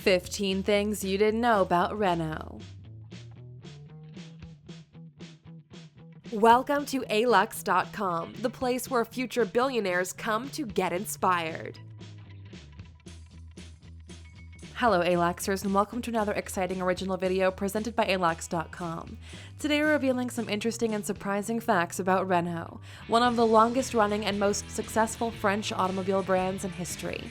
15 things you didn't know about Renault. Welcome to Alux.com, the place where future billionaires come to get inspired. Hello Aluxers, and welcome to another exciting original video presented by Alux.com. Today we're revealing some interesting and surprising facts about Renault, one of the longest running and most successful French automobile brands in history.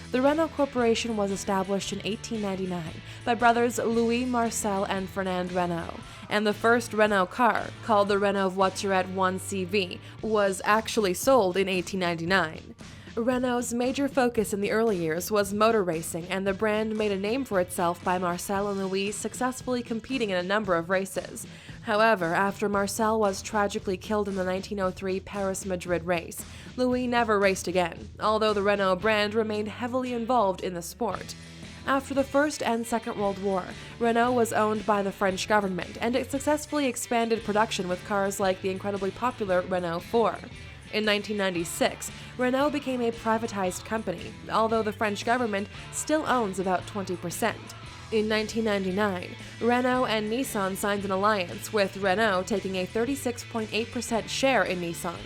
The Renault Corporation was established in 1899 by brothers Louis, Marcel, and Fernand Renault, and the first Renault car, called the Renault Voiturette 1CV, was actually sold in 1899. Renault's major focus in the early years was motor racing, and the brand made a name for itself by Marcel and Louis successfully competing in a number of races. However, after Marcel was tragically killed in the 1903 Paris-Madrid race, Louis never raced again, although the Renault brand remained heavily involved in the sport. After the First and Second World War, Renault was owned by the French government, and it successfully expanded production with cars like the incredibly popular Renault 4. In 1996, Renault became a privatized company, although the French government still owns about 20%. In 1999, Renault and Nissan signed an alliance, with Renault taking a 36.8% share in Nissan.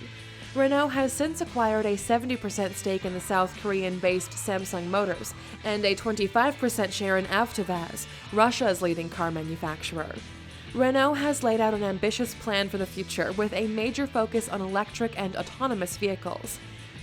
Renault has since acquired a 70% stake in the South Korean-based Samsung Motors and a 25% share in AvtoVAZ, Russia's leading car manufacturer. Renault has laid out an ambitious plan for the future with a major focus on electric and autonomous vehicles.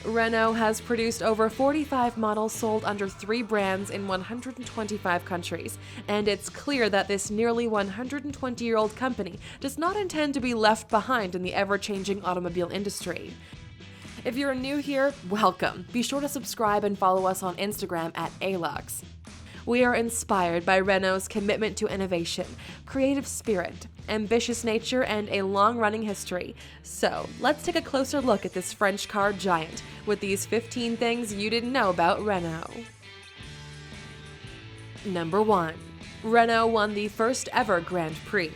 Renault has produced over 45 models sold under 3 brands in 125 countries, and it's clear that this nearly 120-year-old company does not intend to be left behind in the ever-changing automobile industry. If you're new here, welcome. Be sure to subscribe and follow us on Instagram at Alux. We are inspired by Renault's commitment to innovation, creative spirit, ambitious nature, and a long-running history. So, let's take a closer look at this French car giant with these 15 things you didn't know about Renault. Number 1. Renault won the first ever Grand Prix.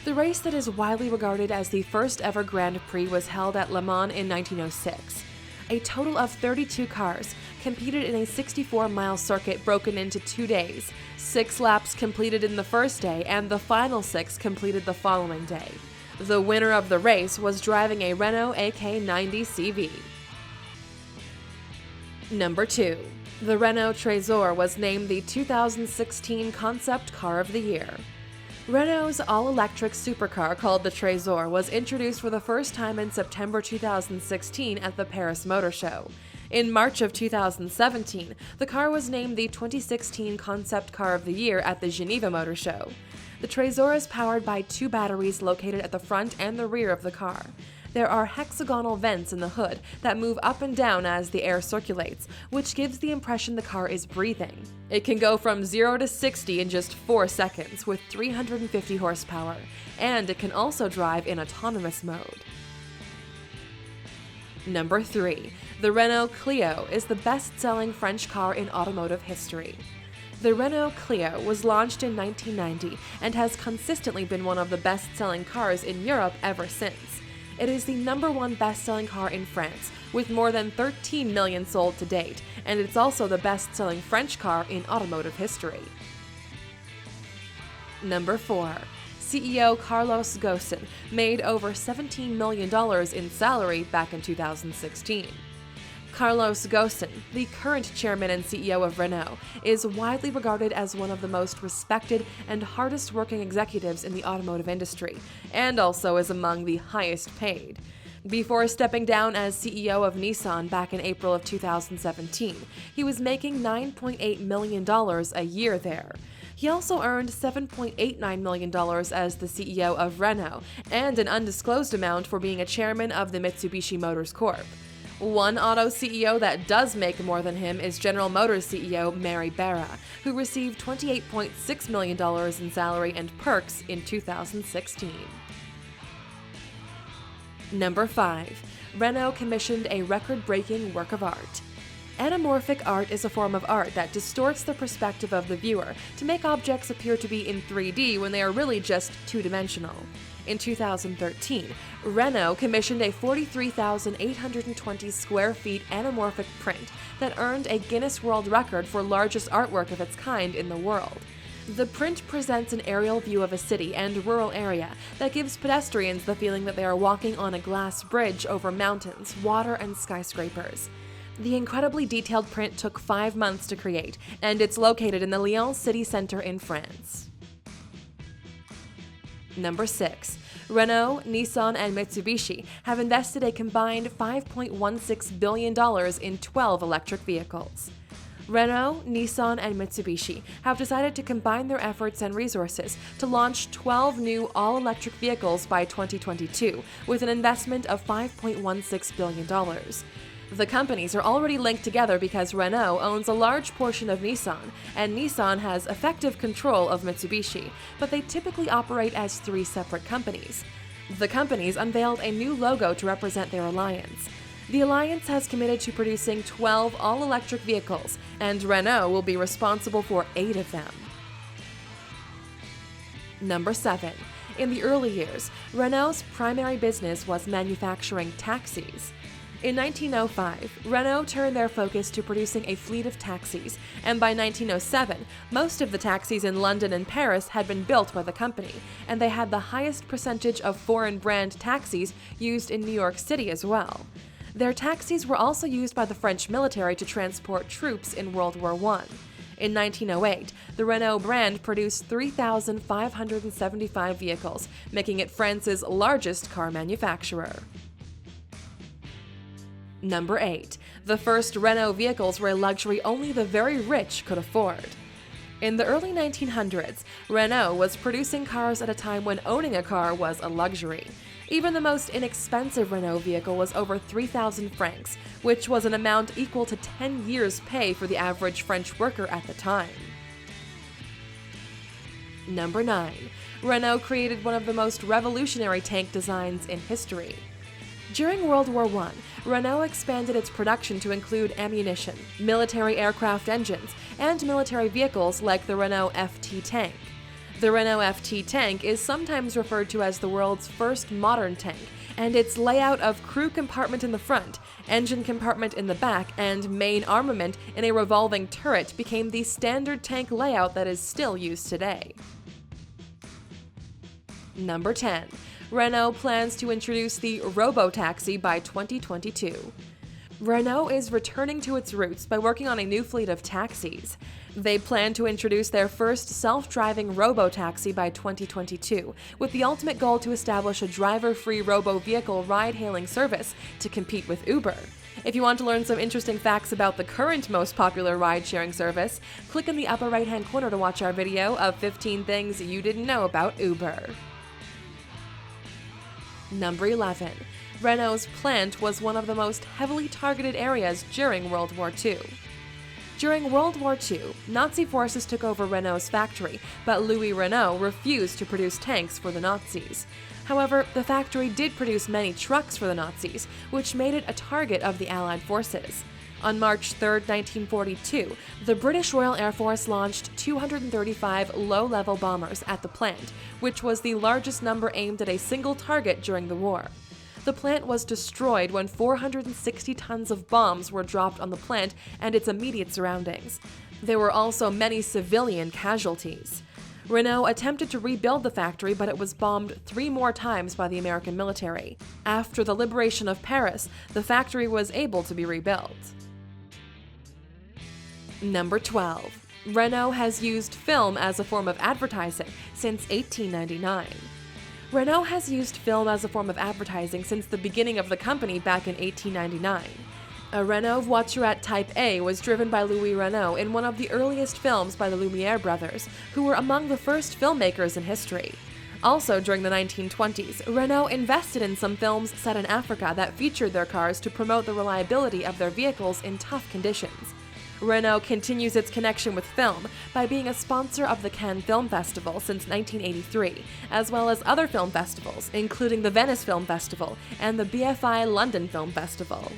The race that is widely regarded as the first ever Grand Prix was held at Le Mans in 1906. A total of 32 cars competed in a 64-mile circuit broken into 2 days. 6 laps completed in the first day, and the final 6 completed the following day. The winner of the race was driving a Renault AK90 CV. Number 2. The Renault Trezor was named the 2016 Concept Car of the Year. Renault's all-electric supercar called the Trezor was introduced for the first time in September 2016 at the Paris Motor Show. In March of 2017, the car was named the 2016 Concept Car of the Year at the Geneva Motor Show. The Trezor is powered by 2 batteries located at the front and the rear of the car. There are hexagonal vents in the hood that move up and down as the air circulates, which gives the impression the car is breathing. It can go from 0 to 60 in just 4 seconds with 350 horsepower, and it can also drive in autonomous mode. Number 3. The Renault Clio is the best-selling French car in automotive history. The Renault Clio was launched in 1990 and has consistently been one of the best-selling cars in Europe ever since. It is the #1 best-selling car in France, with more than 13 million sold to date, and it's also the best-selling French car in automotive history. Number 4. CEO Carlos Ghosn made over $17 million in salary back in 2016. Carlos Ghosn, the current chairman and CEO of Renault, is widely regarded as one of the most respected and hardest-working executives in the automotive industry, and also is among the highest paid. Before stepping down as CEO of Nissan back in April of 2017, he was making $9.8 million a year there. He also earned $7.89 million as the CEO of Renault, and an undisclosed amount for being a chairman of the Mitsubishi Motors Corp. One auto CEO that does make more than him is General Motors CEO Mary Barra, who received $28.6 million in salary and perks in 2016. Number 5. Renault commissioned a record-breaking work of art. Anamorphic art is a form of art that distorts the perspective of the viewer to make objects appear to be in 3D when they are really just 2-dimensional. In 2013, Renault commissioned a 43,820 square feet anamorphic print that earned a Guinness World Record for largest artwork of its kind in the world. The print presents an aerial view of a city and rural area that gives pedestrians the feeling that they are walking on a glass bridge over mountains, water, and skyscrapers. The incredibly detailed print took 5 months to create, and it's located in the Lyon city center in France. Number 6. Renault, Nissan, and Mitsubishi have invested a combined $5.16 billion in 12 electric vehicles. Renault, Nissan, and Mitsubishi have decided to combine their efforts and resources to launch 12 new all-electric vehicles by 2022 with an investment of $5.16 billion. The companies are already linked together because Renault owns a large portion of Nissan, and Nissan has effective control of Mitsubishi, but they typically operate as 3 separate companies. The companies unveiled a new logo to represent their alliance. The alliance has committed to producing 12 all-electric vehicles, and Renault will be responsible for 8 of them. Number 7. In the early years, Renault's primary business was manufacturing taxis. In 1905, Renault turned their focus to producing a fleet of taxis, and by 1907, most of the taxis in London and Paris had been built by the company, and they had the highest percentage of foreign brand taxis used in New York City as well. Their taxis were also used by the French military to transport troops in World War I. In 1908, the Renault brand produced 3,575 vehicles, making it France's largest car manufacturer. Number 8. The first Renault vehicles were a luxury only the very rich could afford. In the early 1900s, Renault was producing cars at a time when owning a car was a luxury. Even the most inexpensive Renault vehicle was over 3,000 francs, which was an amount equal to 10 years' pay for the average French worker at the time. Number 9. Renault created one of the most revolutionary tank designs in history. During World War I, Renault expanded its production to include ammunition, military aircraft engines, and military vehicles like the Renault FT tank. The Renault FT tank is sometimes referred to as the world's first modern tank, and its layout of crew compartment in the front, engine compartment in the back, and main armament in a revolving turret became the standard tank layout that is still used today. Number 10. Renault plans to introduce the ROBO-TAXI by 2022. Renault is returning to its roots by working on a new fleet of taxis. They plan to introduce their first self-driving ROBO-TAXI by 2022, with the ultimate goal to establish a driver-free robo-vehicle ride-hailing service to compete with Uber. If you want to learn some interesting facts about the current most popular ride-sharing service, click in the upper right-hand corner to watch our video of 15 things you didn't know about Uber. Number 11. Renault's plant was one of the most heavily targeted areas during World War II. During World War II, Nazi forces took over Renault's factory, but Louis Renault refused to produce tanks for the Nazis. However, the factory did produce many trucks for the Nazis, which made it a target of the Allied forces. On March 3, 1942, the British Royal Air Force launched 235 low-level bombers at the plant, which was the largest number aimed at a single target during the war. The plant was destroyed when 460 tons of bombs were dropped on the plant and its immediate surroundings. There were also many civilian casualties. Renault attempted to rebuild the factory, but it was bombed 3 more times by the American military. After the liberation of Paris, the factory was able to be rebuilt. Number 12. Renault has used film as a form of advertising since 1899. Renault has used film as a form of advertising since the beginning of the company back in 1899. A Renault Voiturette Type A was driven by Louis Renault in one of the earliest films by the Lumiere brothers, who were among the first filmmakers in history. Also during the 1920s, Renault invested in some films set in Africa that featured their cars to promote the reliability of their vehicles in tough conditions. Renault continues its connection with film by being a sponsor of the Cannes Film Festival since 1983, as well as other film festivals, including the Venice Film Festival and the BFI London Film Festival.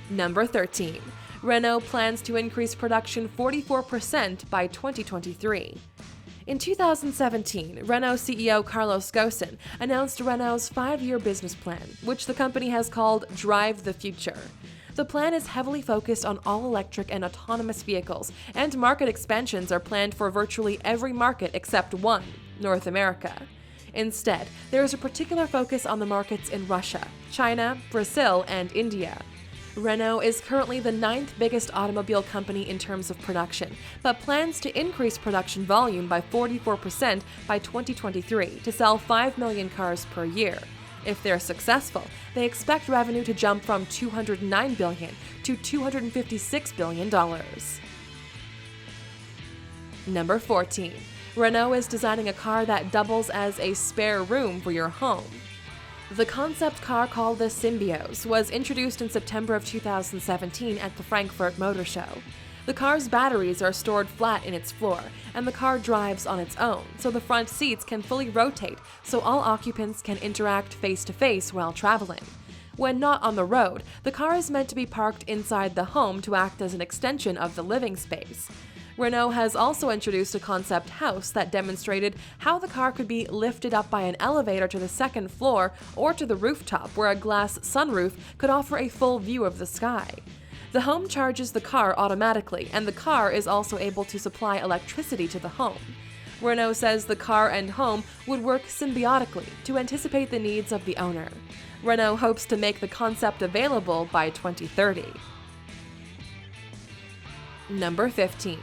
Number 13. Renault plans to increase production 44% by 2023. In 2017, Renault CEO Carlos Ghosn announced Renault's 5-year business plan, which the company has called Drive the Future. The plan is heavily focused on all-electric and autonomous vehicles, and market expansions are planned for virtually every market except one, North America. Instead, there is a particular focus on the markets in Russia, China, Brazil, and India. Renault is currently the 9th biggest automobile company in terms of production, but plans to increase production volume by 44% by 2023 to sell 5 million cars per year. If they're successful, they expect revenue to jump from $209 billion to $256 billion. Number 14. Renault is designing a car that doubles as a spare room for your home. The concept car called the Symbios was introduced in September of 2017 at the Frankfurt Motor Show. The car's batteries are stored flat in its floor, and the car drives on its own, so the front seats can fully rotate so all occupants can interact face-to-face while traveling. When not on the road, the car is meant to be parked inside the home to act as an extension of the living space. Renault has also introduced a concept house that demonstrated how the car could be lifted up by an elevator to the second floor or to the rooftop, where a glass sunroof could offer a full view of the sky. The home charges the car automatically, and the car is also able to supply electricity to the home. Renault says the car and home would work symbiotically to anticipate the needs of the owner. Renault hopes to make the concept available by 2030. Number 15.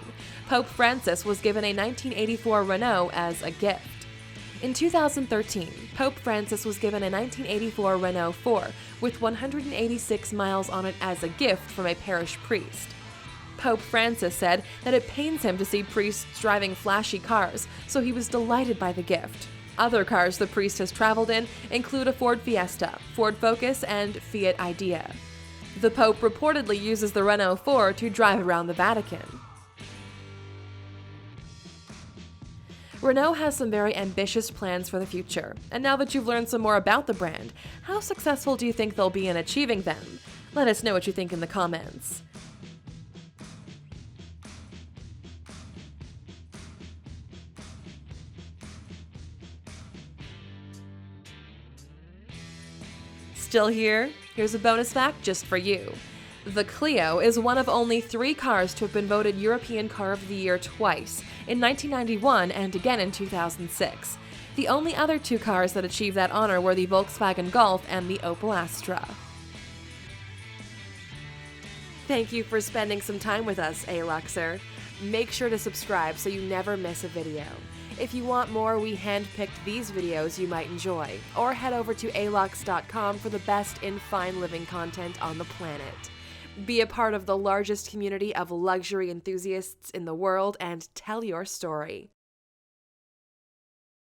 Pope Francis was given a 1984 Renault as a gift. In 2013, Pope Francis was given a 1984 Renault 4 with 186 miles on it as a gift from a parish priest. Pope Francis said that it pains him to see priests driving flashy cars, so he was delighted by the gift. Other cars the priest has traveled in include a Ford Fiesta, Ford Focus, and Fiat Idea. The Pope reportedly uses the Renault 4 to drive around the Vatican. Renault has some very ambitious plans for the future, and now that you've learned some more about the brand, how successful do you think they'll be in achieving them? Let us know what you think in the comments. Still here? Here's a bonus fact just for you. The Clio is one of only 3 cars to have been voted European Car of the Year twice, in 1991 and again in 2006. The only other 2 cars that achieved that honor were the Volkswagen Golf and the Opel Astra. Thank you for spending some time with us, Aluxer. Make sure to subscribe so you never miss a video. If you want more, we handpicked these videos you might enjoy, or head over to Alux.com for the best in fine living content on the planet. Be a part of the largest community of luxury enthusiasts in the world and tell your story.